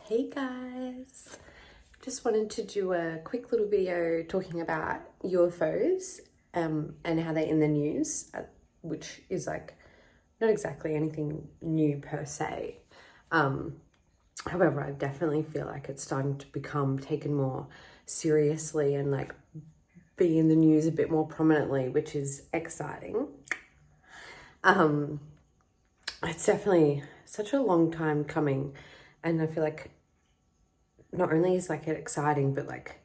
Hey guys, just wanted to do a quick little video talking about UFOs and how they're in the news, which is like not exactly anything new per se. However, I definitely feel like it's starting to become taken more seriously and like be in the news a bit more prominently, which is exciting. It's definitely such a long time coming, and I feel like not only is like it exciting, but like,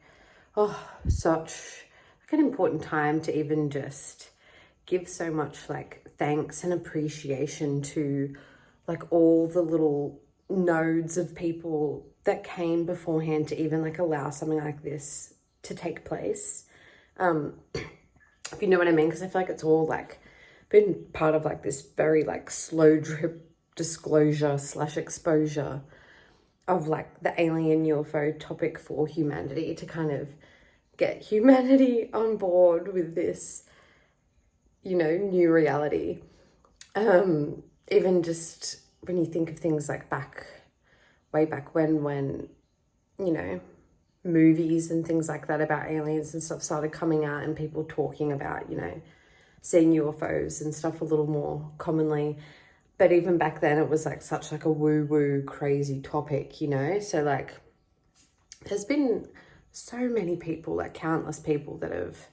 such like an important time to even just give so much like thanks and appreciation to like all the little nodes of people that came beforehand to even like allow something like this to take place. If you know what I mean, because I feel like it's all like been part of like this very like slow drip disclosure / exposure of like the alien UFO topic for humanity, to kind of get humanity on board with this, you know, new reality. Even just when you think of things like way back when, you know, movies and things like that about aliens and stuff started coming out and people talking about, you know, seeing UFOs and stuff a little more commonly. But even back then it was like such like a woo-woo crazy topic, you know? So like there's been so many people, like countless people that have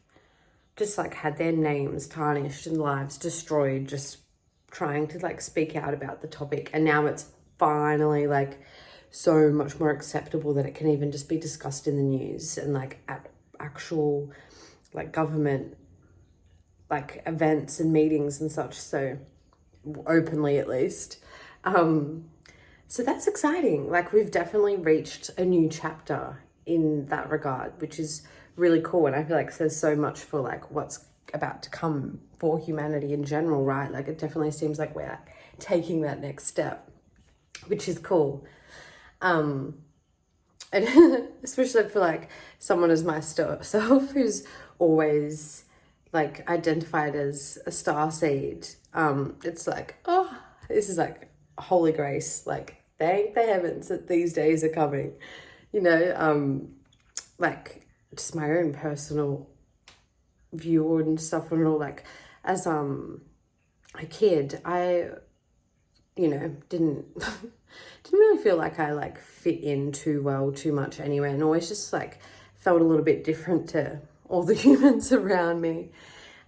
just like had their names tarnished and lives destroyed just trying to like speak out about the topic. And now it's finally like so much more acceptable that it can even just be discussed in the news and like at actual like government like events and meetings and such. So openly at least. So that's exciting. Like we've definitely reached a new chapter in that regard, which is really cool. And I feel like says so much for like what's about to come for humanity in general, right? Like it definitely seems like we're taking that next step, which is cool. And especially for like someone as myself who's always like identified as a starseed. It's like, oh, this is like holy grace. Like thank the heavens that these days are coming, you know. Like just my own personal view and stuff and all. Like as a kid, I, you know, didn't really feel like I like fit in too much anywhere, and always just like felt a little bit different to all the humans around me.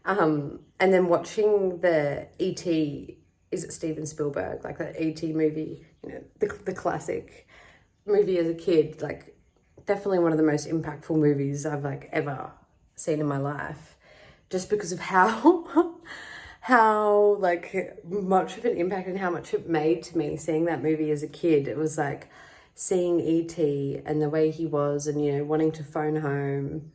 And then watching the E.T., is it Steven Spielberg, like the E.T. movie, you know, the classic movie as a kid, like definitely one of the most impactful movies I've like ever seen in my life, just because of how like much of an impact and how much it made to me seeing that movie as a kid. It was like seeing E.T. and the way he was, and, you know, wanting to phone home.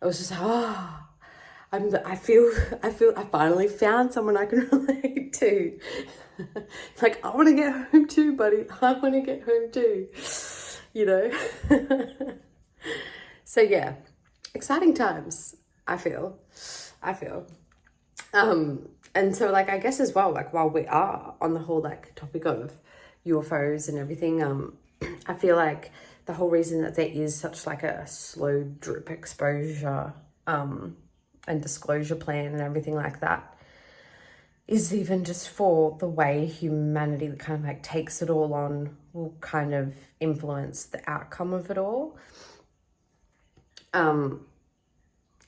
It was just, I feel I finally found someone I can relate to. Like, I want to get home too, buddy. I want to get home too, you know? So yeah, exciting times, I feel. And so like, I guess as well, like while we are on the whole like topic of UFOs and everything, I feel like the whole reason that there is such like a slow drip exposure, and disclosure plan and everything like that is even just for the way humanity kind of like takes it all on will kind of influence the outcome of it all. And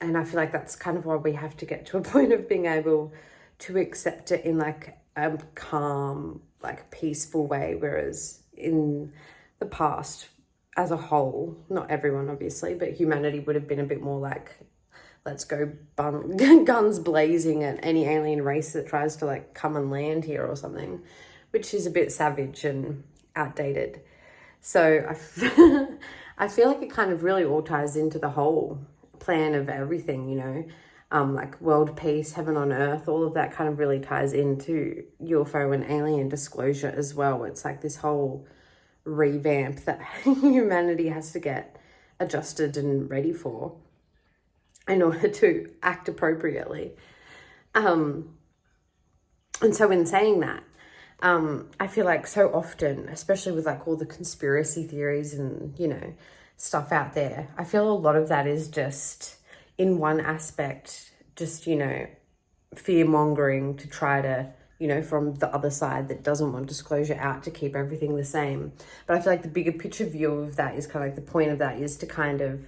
I feel like that's kind of why we have to get to a point of being able to accept it in like a calm, like peaceful way. Whereas in the past as a whole, not everyone obviously, but humanity would have been a bit more like, let's go guns blazing at any alien race that tries to like come and land here or something, which is a bit savage and outdated. So I feel like it kind of really all ties into the whole plan of everything, you know, like world peace, heaven on earth, all of that kind of really ties into UFO and alien disclosure as well. It's like this whole revamp that humanity has to get adjusted and ready for in order to act appropriately. And so in saying that, I feel like so often, especially with like all the conspiracy theories and, you know, stuff out there, I feel a lot of that is just in one aspect, just, you know, fear mongering to try to, you know, from the other side that doesn't want disclosure out to keep everything the same. But I feel like the bigger picture view of that is kind of like the point of that is to kind of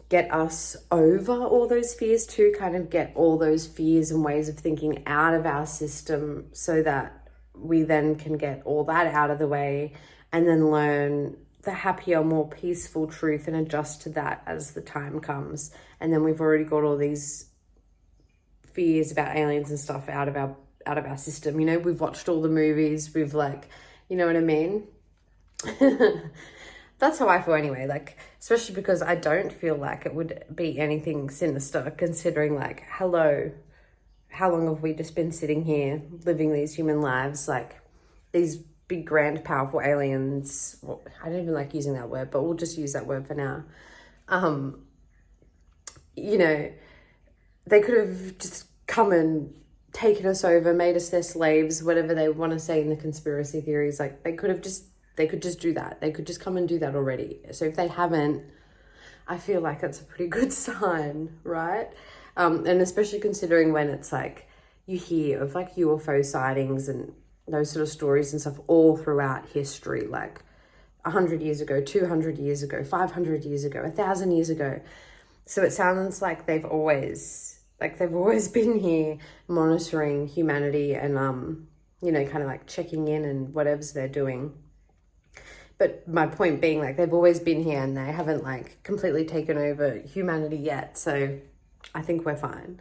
get us over all those fears too, kind of get all those fears and ways of thinking out of our system so that we then can get all that out of the way and then learn the happier, more peaceful truth and adjust to that as the time comes. And then we've already got all these fears about aliens and stuff out of our system. You know, we've watched all the movies, we've like, you know what I mean? That's how I feel anyway, like, especially because I don't feel like it would be anything sinister considering like, hello, how long have we just been sitting here living these human lives? Like these big, grand, powerful aliens. Well, I don't even like using that word, but we'll just use that word for now. You know, they could have just come and taken us over, made us their slaves, whatever they want to say in the conspiracy theories. Like they could just do that. They could just come and do that already. So if they haven't, I feel like that's a pretty good sign, right? And especially considering when it's like you hear of like UFO sightings and those sort of stories and stuff all throughout history, like 100 years ago, 200 years ago, 500 years ago, 1,000 years ago. So it sounds like they've always been here monitoring humanity and, you know, kind of like checking in and whatever's they're doing. But my point being, like, they've always been here and they haven't like completely taken over humanity yet. So I think we're fine.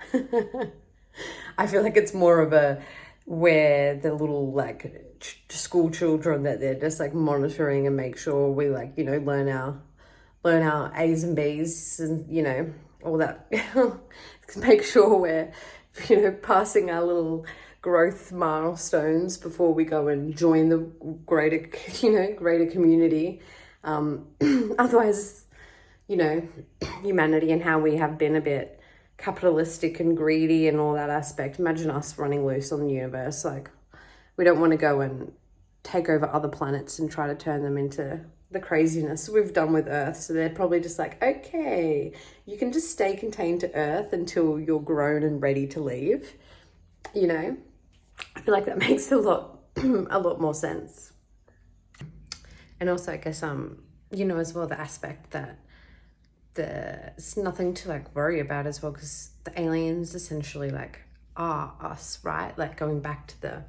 I feel like it's more of a where the little like school children that they're just like monitoring and make sure we like, you know, learn our A's and B's and, you know, all that. Make sure we're, you know, passing our little growth milestones before we go and join the greater community. Otherwise, you know, humanity and how we have been a bit capitalistic and greedy and all that aspect. Imagine us running loose on the universe. Like, we don't want to go and take over other planets and try to turn them into the craziness we've done with Earth. So they're probably just like, okay, you can just stay contained to Earth until you're grown and ready to leave. You know, I feel like that makes a lot more sense. And also, I guess, you know, as well, the aspect that there's nothing to like worry about as well, because the aliens essentially like are us, right? Like going back to the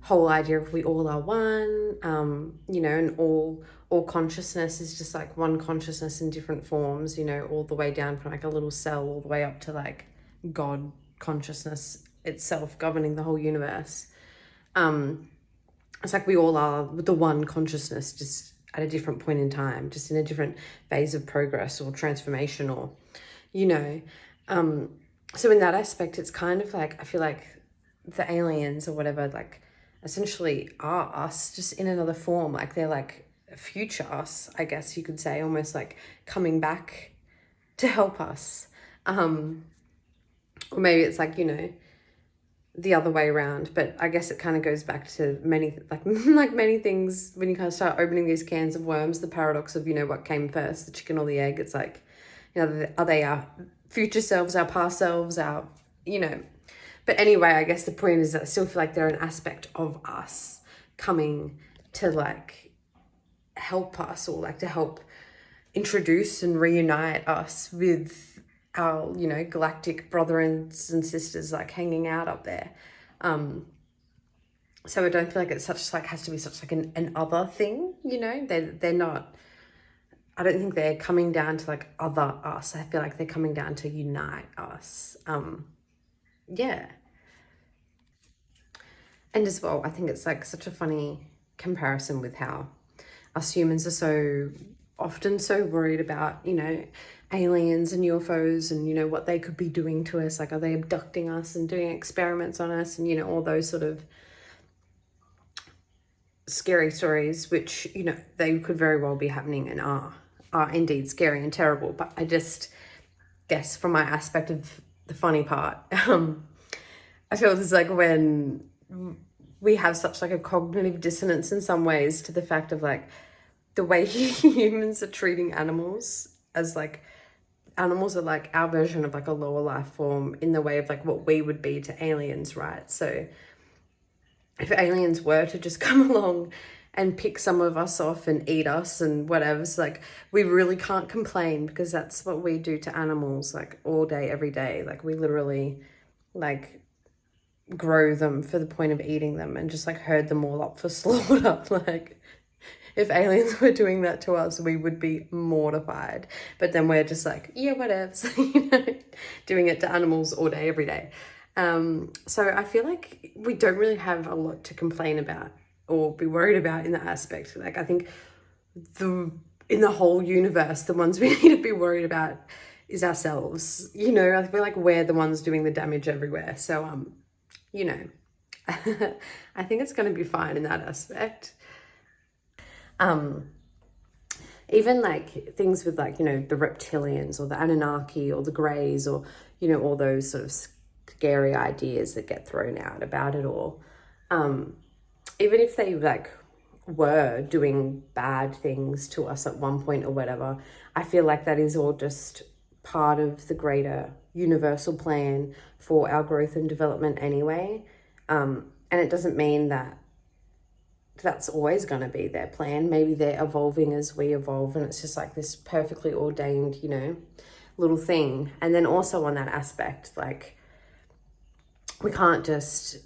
whole idea of we all are one, you know, and all consciousness is just like one consciousness in different forms, you know, all the way down from like a little cell all the way up to like God consciousness itself governing the whole universe. It's like we all are the one consciousness, just at a different point in time, just in a different phase of progress or transformation, or, you know. So in that aspect, it's kind of like, I feel like the aliens or whatever, like, essentially are us, just in another form. Like, they're like future us, I guess you could say, almost like coming back to help us. Or maybe it's like, you know, the other way around, but I guess it kind of goes back to many, like many things when you kind of start opening these cans of worms, the paradox of, you know, what came first, the chicken or the egg. It's like, you know, are they our future selves, our past selves, our, you know. But anyway, I guess the point is that I still feel like they're an aspect of us coming to like help us, or like to help introduce and reunite us with our, you know, galactic brothers and sisters like hanging out up there. So I don't feel like it's such like has to be such like an other thing, you know. They're not, I don't think they're coming down to like other us. I feel like they're coming down to unite us. Yeah. And as well, I think it's like such a funny comparison with how us humans are so often so worried about, you know, aliens and UFOs and, you know, what they could be doing to us. Like, are they abducting us and doing experiments on us, and, you know, all those sort of scary stories, which, you know, they could very well be happening and are indeed scary and terrible. But I just guess from my aspect of the funny part, I feel it's like when we have such like a cognitive dissonance in some ways to the fact of like the way humans are treating animals as like, animals are like our version of like a lower life form in the way of like what we would be to aliens, right? So if aliens were to just come along and pick some of us off and eat us and whatever, it's like we really can't complain, because that's what we do to animals like all day, every day. Like we literally like grow them for the point of eating them and just like herd them all up for slaughter. Like if aliens were doing that to us, we would be mortified. But then we're just like, yeah, whatever. So, you know, doing it to animals all day, every day. So I feel like we don't really have a lot to complain about or be worried about in that aspect. Like I think in the whole universe, the ones we need to be worried about is ourselves. You know, I feel like we're the ones doing the damage everywhere. So, you know, I think it's going to be fine in that aspect. Even like things with like, you know, the reptilians or the Anunnaki or the Greys or, you know, all those sort of scary ideas that get thrown out about it all. Even if they like were doing bad things to us at one point or whatever, I feel like that is all just part of the greater universal plan for our growth and development anyway. And it doesn't mean that that's always going to be their plan. Maybe they're evolving as we evolve, and it's just like this perfectly ordained, you know, little thing. And then also on that aspect, like we can't just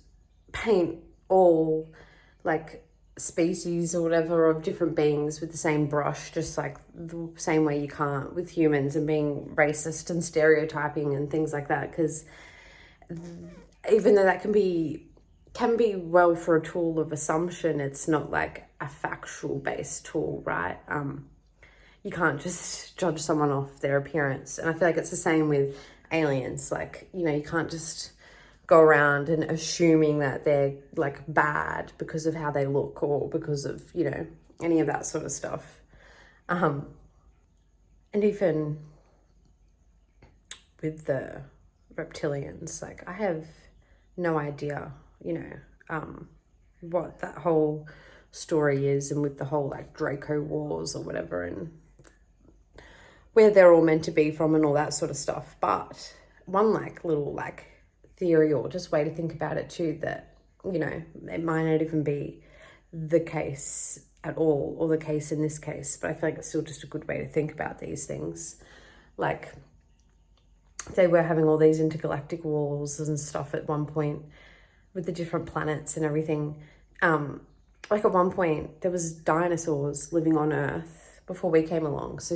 paint all like species or whatever of different beings with the same brush, just like the same way you can't with humans and being racist and stereotyping and things like that. Because even though that can be well for a tool of assumption, it's not like a factual based tool, right? You can't just judge someone off their appearance. And I feel like it's the same with aliens. Like, you know, you can't just go around and assuming that they're like bad because of how they look or because of, you know, any of that sort of stuff. And even with the reptilians, like I have no idea, you know, what that whole story is, and with the whole like Draco Wars or whatever, and where they're all meant to be from and all that sort of stuff. But one like little like theory or just way to think about it too, that, you know, it might not even be the case at all, or the case in this case, but I feel like it's still just a good way to think about these things. Like they were having all these intergalactic wars and stuff at one point with the different planets and everything. Like at one point there was dinosaurs living on Earth before we came along. So,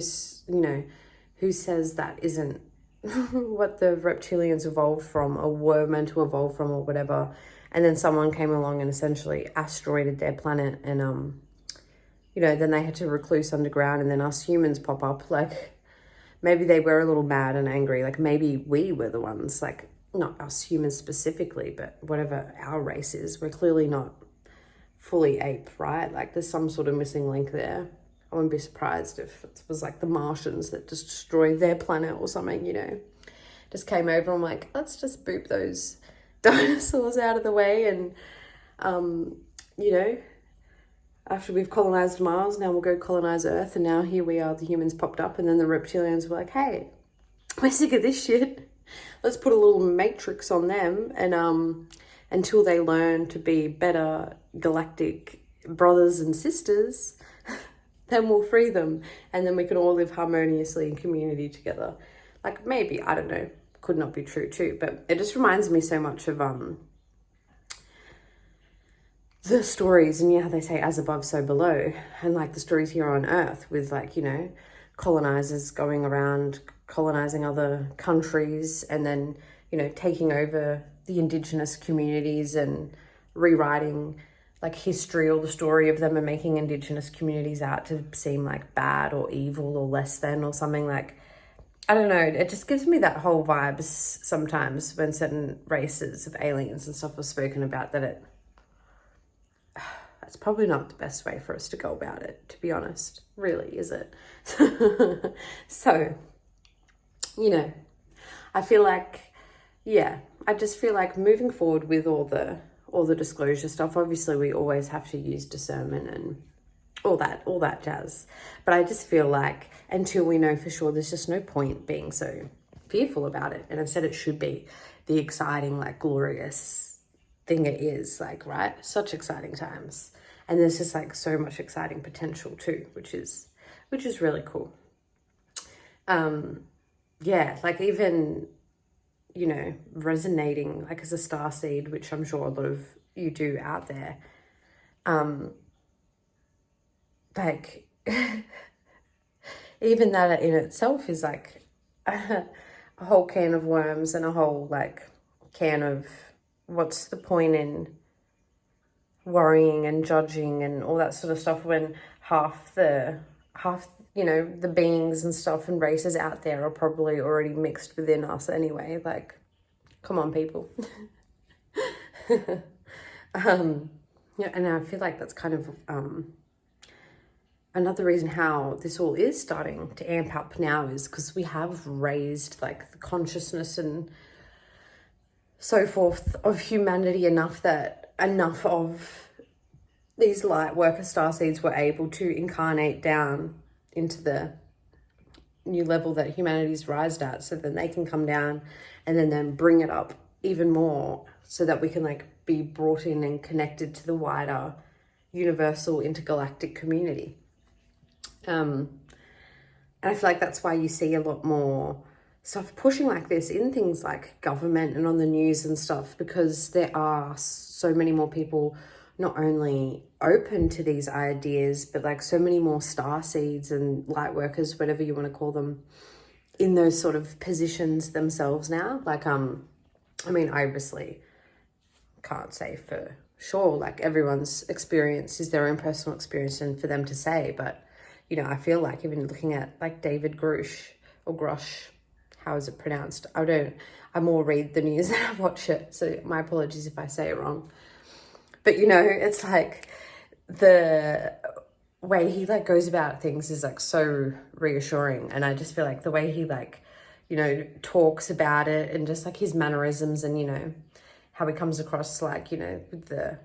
you know, who says that isn't what the reptilians evolved from or were meant to evolve from or whatever? And then someone came along and essentially asteroided their planet, and you know, then they had to recluse underground, and then us humans pop up. Like maybe they were a little mad and angry. Like maybe we were the ones, like not us humans specifically, but whatever our race is, we're clearly not fully ape, right? Like there's some sort of missing link there. I wouldn't be surprised if it was like the Martians that just destroyed their planet or something, you know, just came over and like, let's just boop those dinosaurs out of the way. And, you know, after we've colonized Mars, now we'll go colonize Earth. And now here we are, the humans popped up, and then the reptilians were like, hey, we're sick of this shit. Let's put a little matrix on them, and until they learn to be better galactic brothers and sisters, then we'll free them, and then we can all live harmoniously in community together. Like maybe, I don't know, could not be true too, but it just reminds me so much of the stories, and yeah, they say as above, so below, and like the stories here on Earth with like, you know, colonizers going around colonizing other countries and then, you know, taking over the indigenous communities and rewriting like history or the story of them and making indigenous communities out to seem like bad or evil or less than or something. Like, I don't know, it just gives me that whole vibes sometimes when certain races of aliens and stuff are spoken about, that it's probably not the best way for us to go about it, to be honest. Really, is it? So, you know, I feel like, yeah, I just feel like moving forward with all all the disclosure stuff. Obviously, we always have to use discernment and all that jazz. But I just feel like until we know for sure, there's just no point being so fearful about it. And instead it should be the exciting, like glorious thing it is, like, right? Such exciting times. And there's just like so much exciting potential too, which is really cool. Yeah, like even, you know, resonating like as a starseed, which I'm sure a lot of you do out there. Like even that in itself is like a whole can of worms and a whole like can of what's the point in worrying and judging and all that sort of stuff when half you know the beings and stuff and races out there are probably already mixed within us anyway. Like, come on, people. Yeah, and I feel like that's kind of another reason how this all is starting to amp up now is because we have raised like the consciousness and so forth of humanity enough that enough of these light worker starseeds were able to incarnate down into the new level that humanity's rised at, so then they can come down and then bring it up even more so that we can like be brought in and connected to the wider universal intergalactic community. And I feel like that's why you see a lot more stuff pushing like this in things like government and on the news and stuff, because there are so many more people not only open to these ideas, but like so many more starseeds and light workers, whatever you want to call them, in those sort of positions themselves now. Like, I mean, I obviously can't say for sure, like everyone's experience is their own personal experience and for them to say, but you know, I feel like even looking at like David Grush or Grush, how is it pronounced? I more read the news than I watch it. So my apologies if I say it wrong. But you know, it's like the way he like goes about things is like so reassuring. And I just feel like the way he like, you know, talks about it and just like his mannerisms and, you know, how he comes across like, you know, with the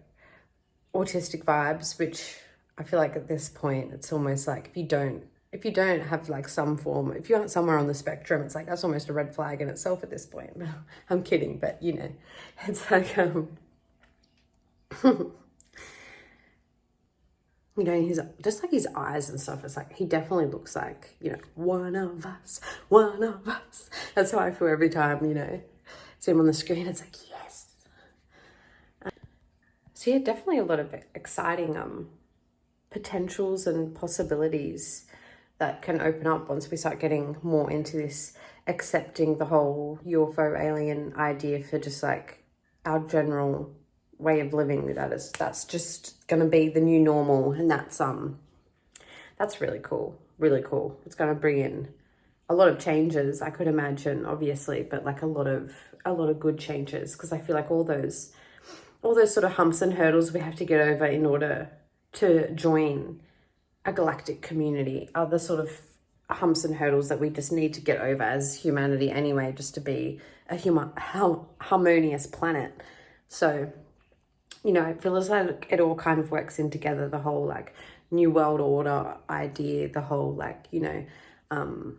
autistic vibes, which I feel like at this point, it's almost like if you don't have like some form, if you aren't somewhere on the spectrum, it's like, that's almost a red flag in itself at this point. I'm kidding, but you know, it's like, you know, his, just like his eyes and stuff, it's like, he definitely looks like, you know, one of us. That's how I feel every time, you know, see him on the screen. It's like, yes. So yeah, definitely a lot of exciting, potentials and possibilities that can open up once we start getting more into this, accepting the whole UFO alien idea for just like our general way of living. That's just going to be the new normal, and that's really cool. It's going to bring in a lot of changes, I could imagine, obviously, but like a lot of good changes, because I feel like all those sort of humps and hurdles we have to get over in order to join a galactic community are the sort of humps and hurdles that we just need to get over as humanity anyway, just to be a harmonious planet. So, you know, it feels like it all kind of works in together, the whole like new world order idea, the whole like, you know,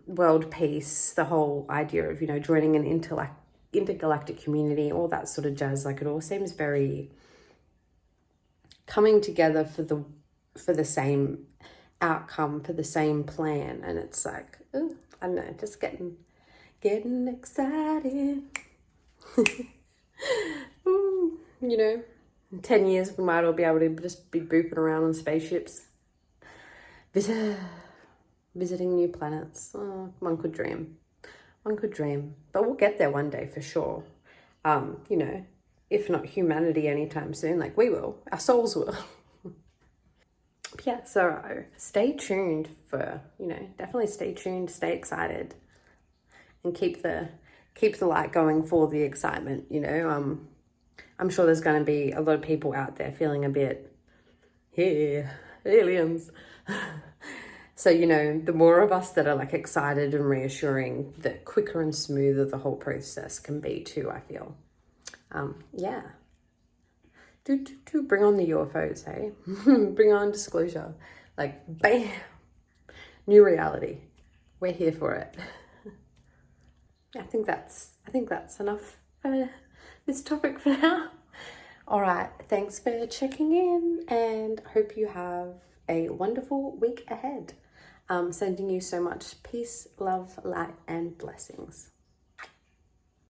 world peace, the whole idea of, you know, joining an intergalactic community, all that sort of jazz. Like it all seems very coming together for the same outcome, for the same plan. And it's like, ooh, I don't know, just getting excited. Ooh, you know, in 10 years we might all be able to just be booping around on spaceships, visiting new planets. Oh, one could dream, but we'll get there one day for sure. You know, if not humanity anytime soon, like we will, our souls will. Yeah, so stay tuned for, you know, definitely stay tuned, stay excited, and keep the light going for the excitement. You know, I'm sure there's going to be a lot of people out there feeling a bit, yeah, aliens. So, you know, the more of us that are like excited and reassuring, the quicker and smoother the whole process can be too, I feel. Yeah. Do bring on the UFOs, hey? Bring on disclosure. Like, bam! New reality. We're here for it. I think that's enough for this topic for now. All right, thanks for checking in, and hope you have a wonderful week ahead. Sending you so much peace, love, light, and blessings.